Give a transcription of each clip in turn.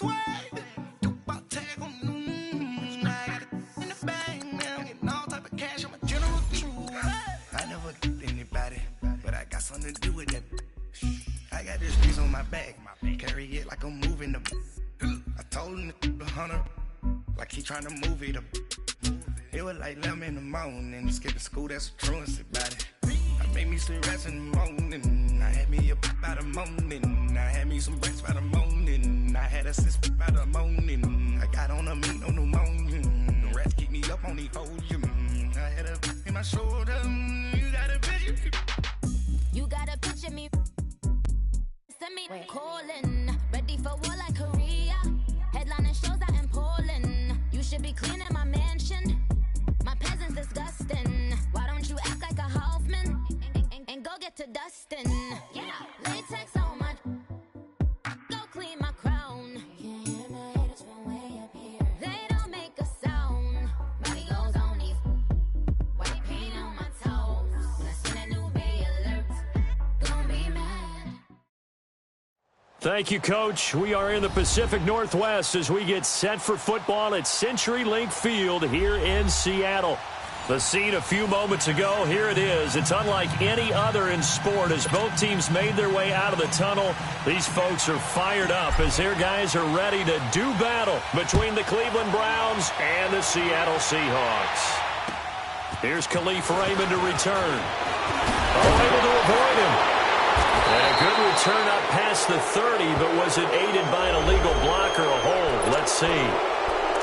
swag. Tupac tag on I got it in the bag now. Getting all type of cash. I'm a general true. I never get anybody, but I got something to do with that. I got this piece on my back. Carry it like I'm moving the. I told him the hunter, like he trying to move it up. It was like 11 in the morning. Skipping school, that's a truancy about it. I made me some rest in the morning. I had me up by the morning. I had me some breaks by the morning. I had a sis by the morning. I got on a meat, no pneumonia. The rats keep me up on the podium. I had a in my shoulder. You got a picture. You got a picture me. Send me calling. Ready for war like Korea. Headlining shows out in Poland. You should be cleaning my mansion. My peasants disgusting. Why don't you act like a Hoffman and go get to dustin'? Yeah, latex on my. Go clean my crown. Can't hear my haters from way up here. They don't make a sound. Money goes on these. White paint on my toes. When I see that new bay alert, gonna be mad. Thank you, Coach. We are in the Pacific Northwest as we get set for football at CenturyLink Field here in Seattle. The scene a few moments ago, here it is. It's unlike any other in sport as both teams made their way out of the tunnel. These folks are fired up as their guys are ready to do battle between the Cleveland Browns and the Seattle Seahawks. Here's Khalif Raymond to return. Oh, able to avoid him. And a good return up past the 30, but was it aided by an illegal block or a hold? Let's see.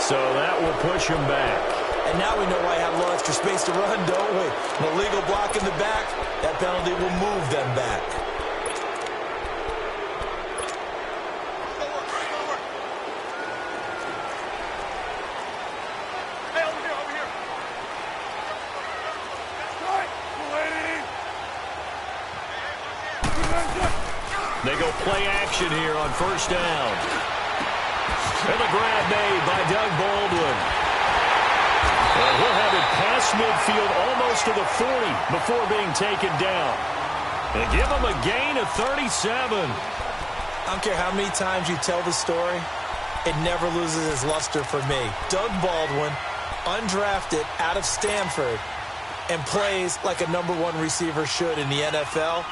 So that will push him back. And now we know why I have a little extra space to run, don't we? An illegal block in the back, that penalty will move them back. They go play action here on first down. And the grab made by Doug Baldwin. And he'll have it past midfield almost to the 40 before being taken down. And give him a gain of 37. I don't care how many times you tell the story, it never loses its luster for me. Doug Baldwin, undrafted out of Stanford, and plays like a #1 receiver should in the NFL.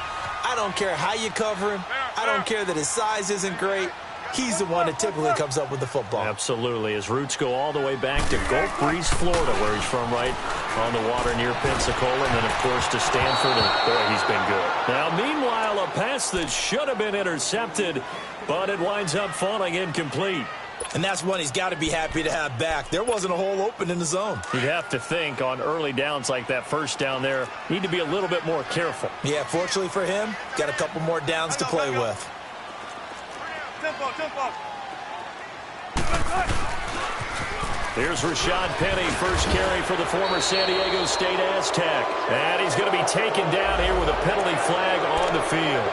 I don't care how you cover him. I don't care that his size isn't great. He's the one that typically comes up with the football. Absolutely. His roots go all the way back to Gulf Breeze, Florida, where he's from, right on the water near Pensacola, and then, of course, to Stanford. And, boy, he's been good. Now, meanwhile, a pass that should have been intercepted, but it winds up falling incomplete. And that's one he's got to be happy to have back. There wasn't a hole open in the zone. You'd have to think on early downs like that first down there, need to be a little bit more careful. Yeah, fortunately for him, got a couple more downs to play with. Here's Rashad Penny, first carry for the former San Diego State Aztec. And he's going to be taken down here with a penalty flag on the field.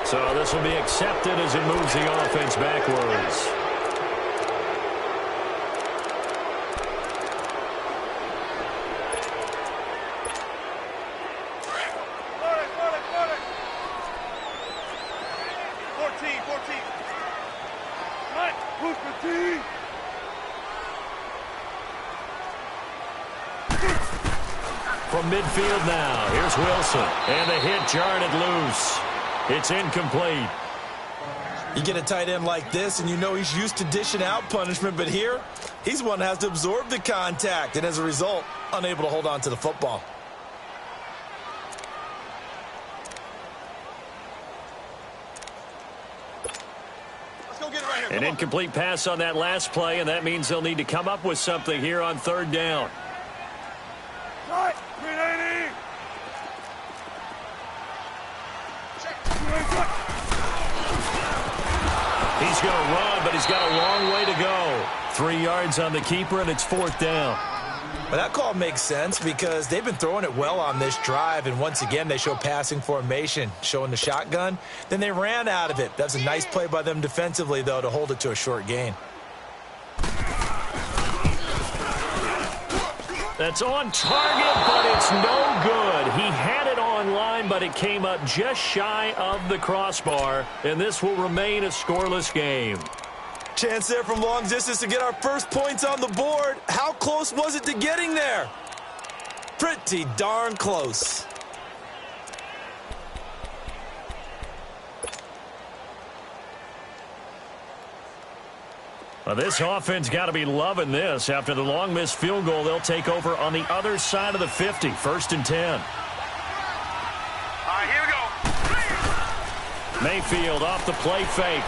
So this will be accepted as it moves the offense backwards. From midfield now, here's Wilson. And the hit jarred it loose. It's incomplete. You get a tight end like this, and you know he's used to dishing out punishment, but here, he's the one that has to absorb the contact, and as a result, unable to hold on to the football. An incomplete pass on that last play, and that means they'll need to come up with something here on third down. He's going to run, but he's got a long way to go. 3 yards on the keeper, and it's fourth down. Well, that call makes sense because they've been throwing it well on this drive, and once again, they show passing formation, showing the shotgun. Then they ran out of it. That's a nice play by them defensively, though, to hold it to a short gain. That's on target, but it's no good. He had it on line, but it came up just shy of the crossbar, and this will remain a scoreless game. Chance there from long distance to get our first points on the board. How close was it to getting there? Pretty darn close. Well, this offense got to be loving this. After the long missed field goal, they'll take over on the other side of the 50, 1st and 10. All right, here we go. Mayfield off the play fake.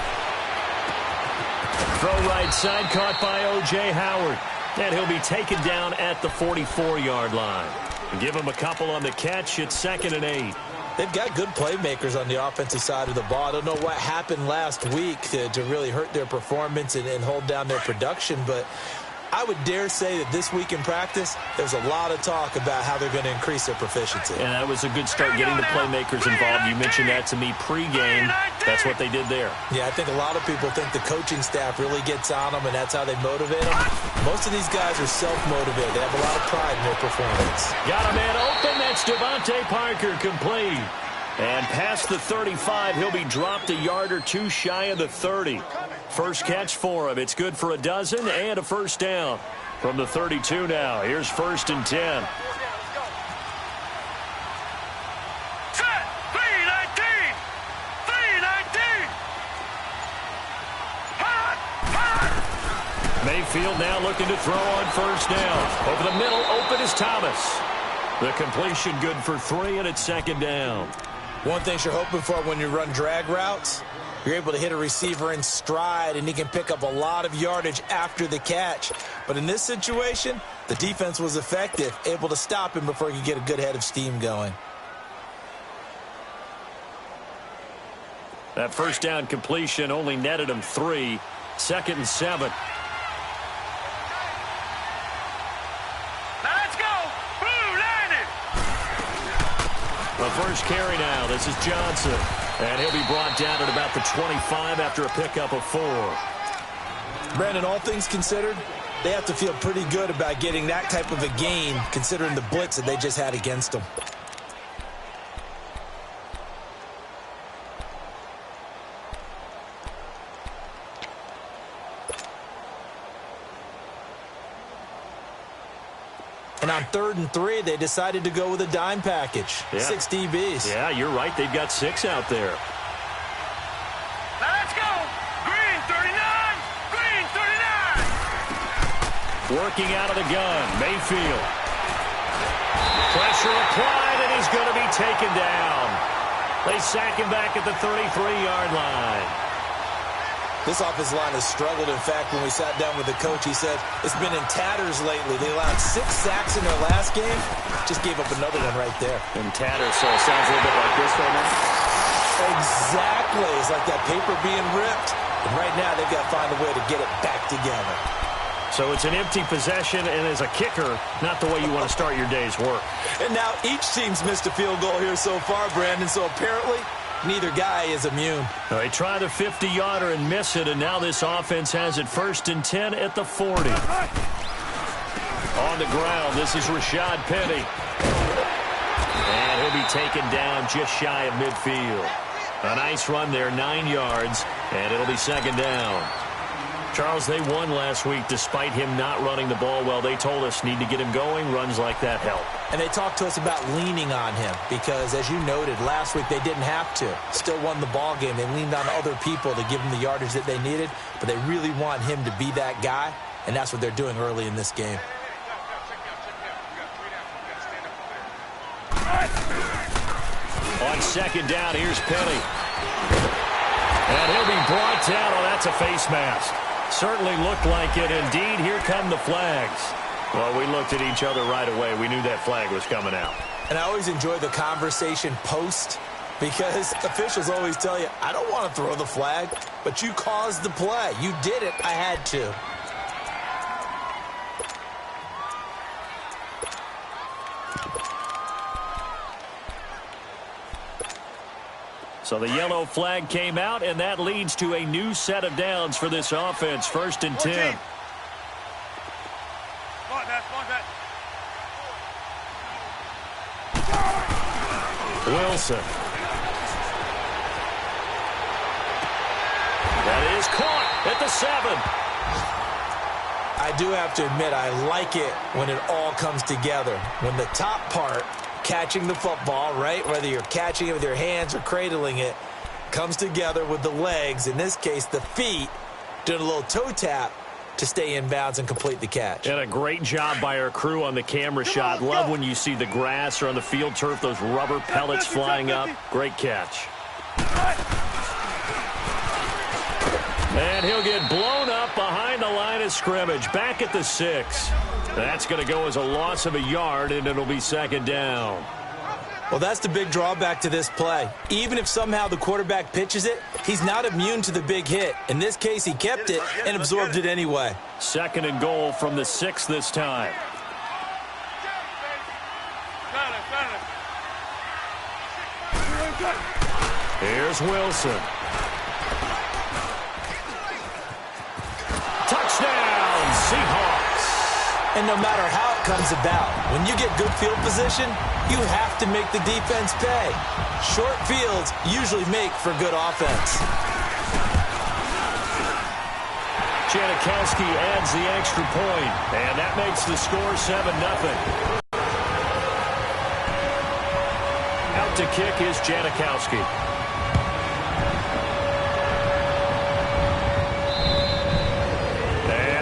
Throw right side, caught by O.J. Howard. And he'll be taken down at the 44-yard line. Give him a couple on the catch. It's 2nd and 8. They've got good playmakers on the offensive side of the ball. I don't know what happened last week to really hurt their performance and hold down their production, but I would dare say that this week in practice, there's a lot of talk about how they're going to increase their proficiency. And that was a good start getting the playmakers involved. You mentioned that to me pregame. That's what they did there. Yeah, I think a lot of people think the coaching staff really gets on them, and that's how they motivate them. Most of these guys are self-motivated. They have a lot of pride in their performance. Got a man open. That's Devontae Parker, complete. And past the 35, he'll be dropped a yard or two shy of the 30. First catch for him. It's good for a dozen and a first down. From the 32 now, here's 1st and 10. Set, 319. 319. Hot, hot. Mayfield now looking to throw on 1st down. Over the middle, open is Thomas. The completion good for 3, and it's 2nd down. One thing you're hoping for when you run drag routes, you're able to hit a receiver in stride, and he can pick up a lot of yardage after the catch. But in this situation, the defense was effective, able to stop him before he could get a good head of steam going. That first down completion only netted him 3. 2nd and 7. The first carry now. This is Johnson. And he'll be brought down at about the 25 after a pickup of 4. Brandon, all things considered, they have to feel pretty good about getting that type of a gain considering the blitz that they just had against them. And on 3rd and 3, they decided to go with a dime package. Yeah. 6 DBs. Yeah, you're right. They've got 6 out there. Let's go. Green 39. Green 39. Working out of the gun. Mayfield. Pressure applied, and he's going to be taken down. They sack him back at the 33-yard line. This offensive line has struggled. In fact, when we sat down with the coach, he said it's been in tatters lately. They allowed 6 sacks in their last game. Just gave up another one right there. In tatters, so it sounds a little bit like this right now. Exactly. It's like that paper being ripped. And right now, they've got to find a way to get it back together. So it's an empty possession, and as a kicker, not the way you want to start your day's work. And now each team's missed a field goal here so far, Brandon. So apparently, neither guy is immune. They try the 50-yarder and miss it, and now this offense has it 1st and 10 at the 40. On the ground, this is Rashad Penny. And he'll be taken down just shy of midfield. A nice run there, 9 yards, and it'll be 2nd down. Charles, they won last week despite him not running the ball well. They told us need to get him going. Runs like that help. And they talked to us about leaning on him because, as you noted, last week they didn't have to. Still won the ball game. They leaned on other people to give them the yardage that they needed, but they really want him to be that guy, and that's what they're doing early in this game. On 2nd down, here's Penny. And he'll be brought down. Oh, that's a face mask. Certainly looked like it. Indeed, here come the flags. Well, we looked at each other right away. We knew that flag was coming out. And I always enjoy the conversation post because officials always tell you, I don't want to throw the flag, but you caused the play. You did it. I had to. So the yellow flag came out, and that leads to a new set of downs for this offense. 1st and 10. Wilson. That is caught at the 7. I do have to admit, I like it when it all comes together. When the top part, catching the football, right, whether you're catching it with your hands or cradling it, comes together with the legs, in this case the feet, doing a little toe tap to stay in bounds and complete the catch. And a great job by our crew on the camera shot. Love when you see the grass or on the field turf, those rubber pellets flying up. Great catch. And he'll get blown up behind the line of scrimmage, back at the 6. That's going to go as a loss of a yard, and it'll be 2nd down. Well, that's the big drawback to this play. Even if somehow the quarterback pitches it, he's not immune to the big hit. In this case, he kept it and absorbed it anyway. 2nd and goal from the 6 this time. Here's Wilson. Touchdown, Seahawks. And no matter how it comes about, when you get good field position, you have to make the defense pay. Short fields usually make for good offense. Janikowski adds the extra point, and that makes the score 7-0. Out to kick is Janikowski.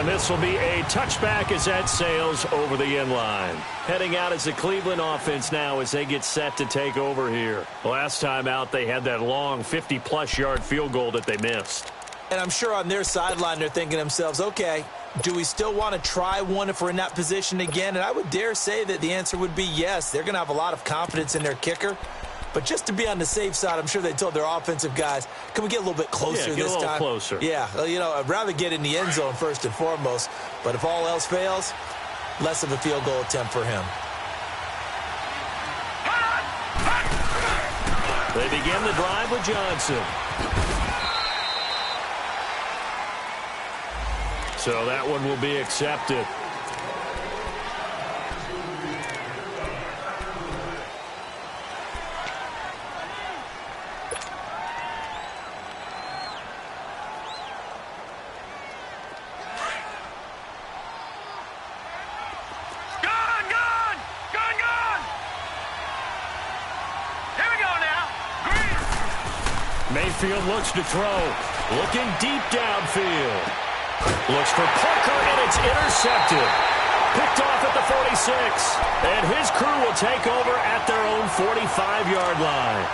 And this will be a touchback as that sails over the end line. Heading out is the Cleveland offense now as they get set to take over here. Last time out, they had that long 50-plus yard field goal that they missed. And I'm sure on their sideline they're thinking to themselves, okay, do we still want to try one if we're in that position again? And I would dare say that the answer would be yes. They're going to have a lot of confidence in their kicker. But just to be on the safe side, I'm sure they told their offensive guys, can we get a little bit closer this time? Closer. Yeah, well, you know, I'd rather get in the end zone first and foremost. But if all else fails, less of a field goal attempt for him. They begin the drive with Johnson. So that one will be accepted. Mayfield looks to throw. Looking deep downfield. Looks for Parker, and it's intercepted. Picked off at the 46. And his crew will take over at their own 45-yard line.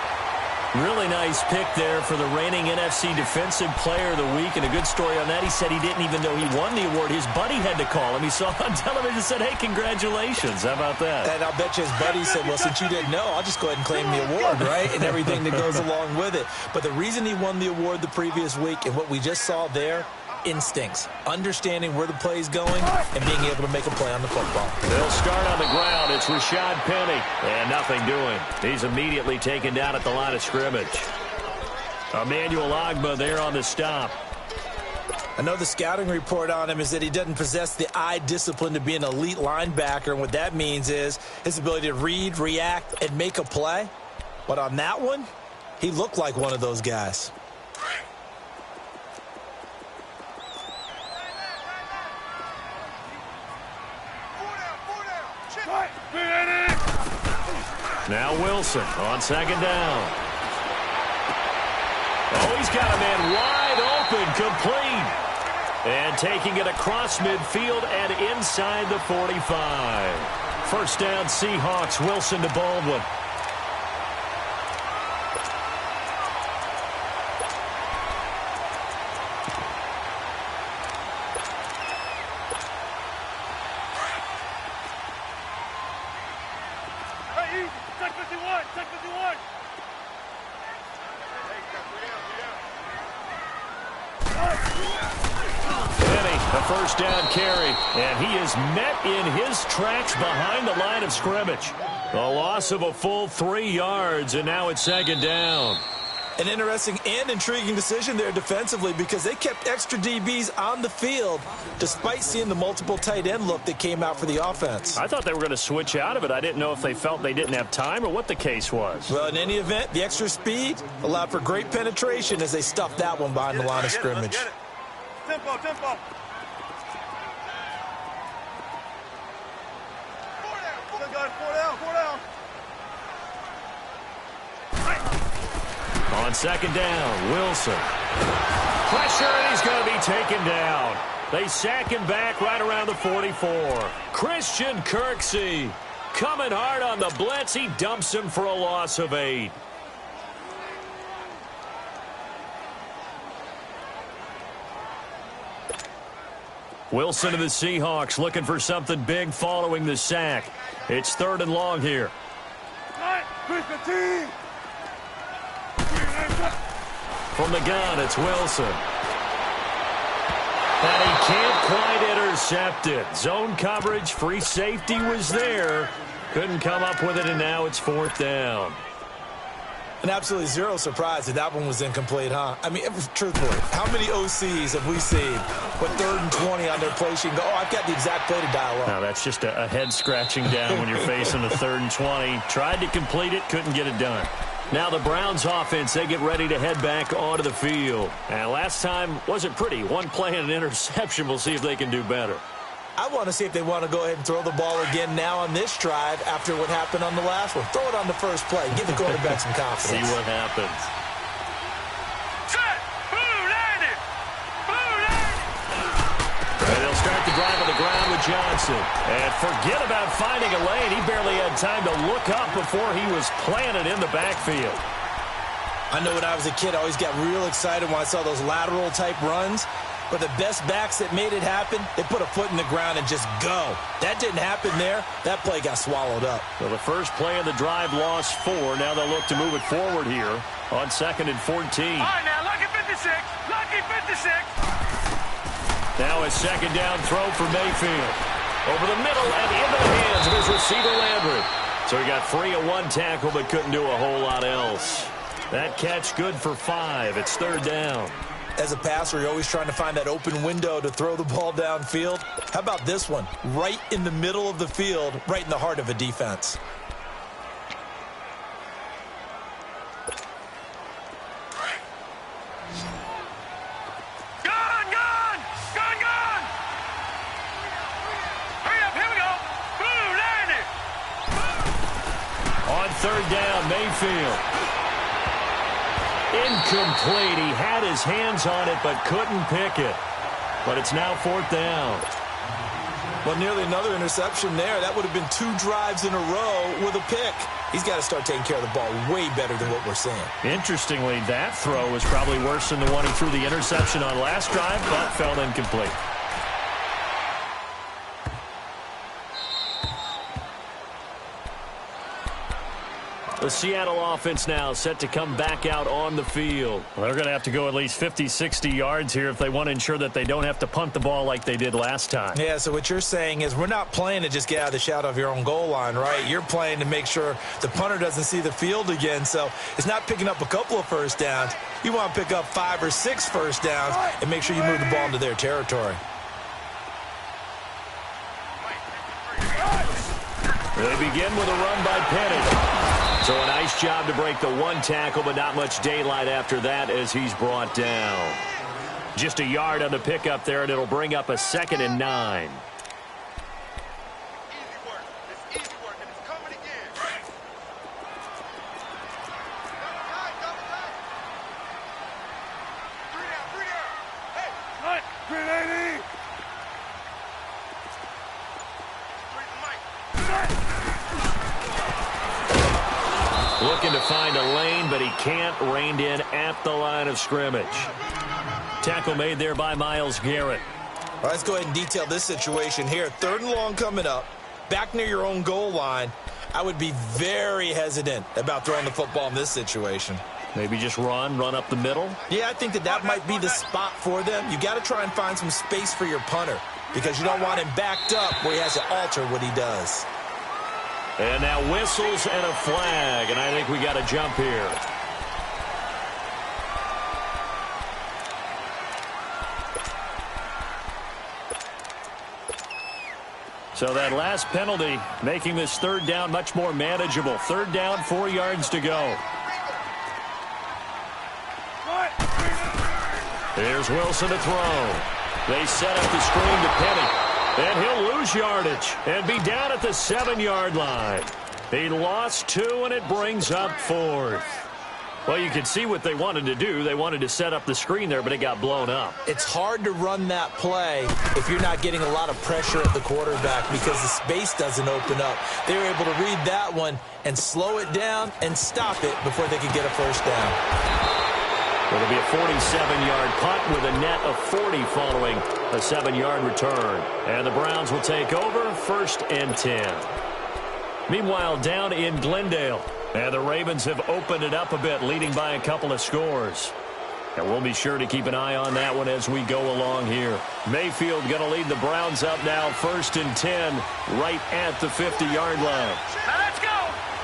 Really nice pick there for the reigning NFC Defensive Player of the Week. And a good story on that, he said he didn't even know he won the award. His buddy had to call him. He saw on television and said, hey, congratulations. How about that? And I'll bet you his buddy said, well, since you didn't know, I'll just go ahead and claim the award, right? And everything that goes along with it. But the reason he won the award the previous week and what we just saw there, instincts, understanding where the play is going and being able to make a play on the football. They'll start on the ground. It's Rashad Penny, and nothing doing. He's immediately taken down at the line of scrimmage. Emmanuel Ogbah there on the stop. I know the scouting report on him is that he doesn't possess the eye discipline to be an elite linebacker, and what that means is his ability to read, react, and make a play. But on that one, he looked like one of those guys. Now Wilson on 2nd down. Oh, he's got a man wide open, complete. And taking it across midfield and inside the 45. First down, Seahawks. Wilson to Baldwin. First down carry, and he is met in his tracks behind the line of scrimmage. A loss of a full 3 yards, and now it's 2nd down. An interesting and intriguing decision there defensively because they kept extra DBs on the field despite seeing the multiple tight end look that came out for the offense. I thought they were going to switch out of it. I didn't know if they felt they didn't have time or what the case was. Well, in any event, the extra speed allowed for great penetration as they stuffed that one behind the line of scrimmage. Tempo, tempo. Four down. On second down, Wilson. Pressure, and he's going to be taken down. They sack him back right around the 44. Christian Kirksey coming hard on the blitz. He dumps him for a loss of 8. Wilson to the Seahawks looking for something big following the sack. It's 3rd and long here. From the gun, it's Wilson. And he can't quite intercept it. Zone coverage, free safety was there. Couldn't come up with it, and now it's 4th down. And absolutely zero surprise that one was incomplete, huh? I mean, truthfully, how many OCs have we seen with 3rd and 20 on their play sheet and go, oh, I've got the exact play to dial up? No, that's just a head scratching down when you're facing a 3rd and 20. Tried to complete it, couldn't get it done. Now the Browns offense, they get ready to head back onto the field. And last time wasn't pretty. One play and an interception. We'll see if they can do better. I want to see if they want to go ahead and throw the ball again now on this drive after what happened on the last one. Throw it on the first play. Give the quarterback some confidence. See what happens. Set. Blue landed. And they'll start the drive on the ground with Johnson. And forget about finding a lane. He barely had time to look up before he was planted in the backfield. I know when I was a kid, I always got real excited when I saw those lateral-type runs. But the best backs that made it happen, they put a foot in the ground and just go. That didn't happen there. That play got swallowed up. Well, the first play of the drive lost 4. Now they'll look to move it forward here on 2nd and 14. All right, now, lucky 56. Lucky 56. Now a second down throw for Mayfield. Over the middle and into the hands of his receiver, Landry. So he got free of 1 tackle but couldn't do a whole lot else. That catch good for 5. It's 3rd down. As a passer, you're always trying to find that open window to throw the ball downfield. How about this one? Right in the middle of the field, right in the heart of a defense. Gone. Hurry up, here we go. Blue landed. On 3rd down, Mayfield. Incomplete. He had his hands on it but couldn't pick it. But it's now 4th down. Well, nearly another interception there. That would have been 2 drives in a row with a pick. He's got to start taking care of the ball way better than what we're seeing. Interestingly, that throw was probably worse than the one he threw the interception on last drive, but fell incomplete. The Seattle offense now set to come back out on the field. Well, they're going to have to go at least 50, 60 yards here if they want to ensure that they don't have to punt the ball like they did last time. Yeah, so what you're saying is we're not playing to just get out of the shadow of your own goal line, right? You're playing to make sure the punter doesn't see the field again. So it's not picking up a couple of first downs. You want to pick up 5 or 6 first downs and make sure you move the ball into their territory. They begin with a run by Penny. So a nice job to break the 1 tackle, but not much daylight after that as he's brought down. Just a yard on the pickup there, and it'll bring up a 2nd and 9. Easy work, and it's coming again. Three down. Hey, Hunt, 380. Looking to find a lane, but he can't. Reined in at the line of scrimmage. Tackle made there by Myles Garrett. All right, let's go ahead and detail this situation here. 3rd and long coming up, back near your own goal line. I would be very hesitant about throwing the football in this situation. Maybe just run up the middle? Yeah, I think that might be the spot for them. You got to try and find some space for your punter because you don't want him backed up where he has to alter what he does. And now whistles and a flag, and I think we got a jump here. So that last penalty making this 3rd down much more manageable. 3rd down, 4 yards to go. Here's Wilson to throw. They set up the screen to Penny. And he'll lose yardage and be down at the 7-yard line. He lost 2, and it brings up 4th. Well, you can see what they wanted to do. They wanted to set up the screen there, but it got blown up. It's hard to run that play if you're not getting a lot of pressure at the quarterback because the space doesn't open up. They were able to read that one and slow it down and stop it before they could get a first down. It'll be a 47-yard punt with a net of 40 following a 7-yard return. And the Browns will take over 1st and 10. Meanwhile, down in Glendale, and the Ravens have opened it up a bit, leading by a couple of scores. And we'll be sure to keep an eye on that one as we go along here. Mayfield going to lead the Browns up now, 1st and 10, right at the 50-yard line. Now let's go.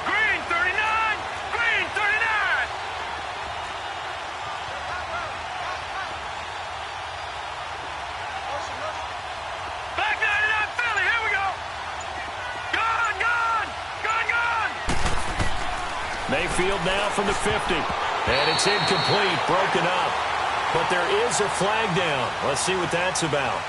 Green 39. Green 39. Back 99 Philly. Here we go. Gone, gone. Gone, gone. Mayfield now from the 50. And it's incomplete, broken up. But there is a flag down. Let's see what that's about.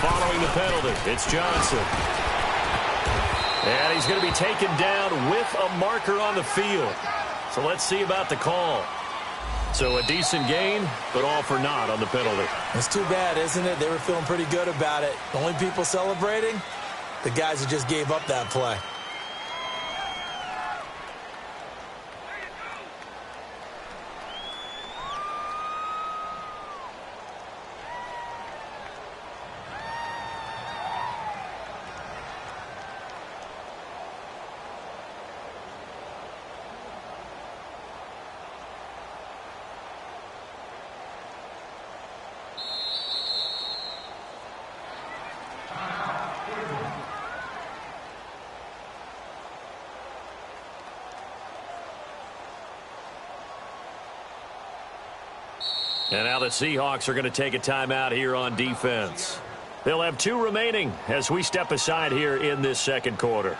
Following the penalty, it's Johnson. And he's going to be taken down with a marker on the field. So let's see about the call. So a decent gain, but all for naught on the penalty. It's too bad, isn't it? They were feeling pretty good about it. The only people celebrating, the guys who just gave up that play. And now the Seahawks are going to take a timeout here on defense. They'll have 2 remaining as we step aside here in this second quarter.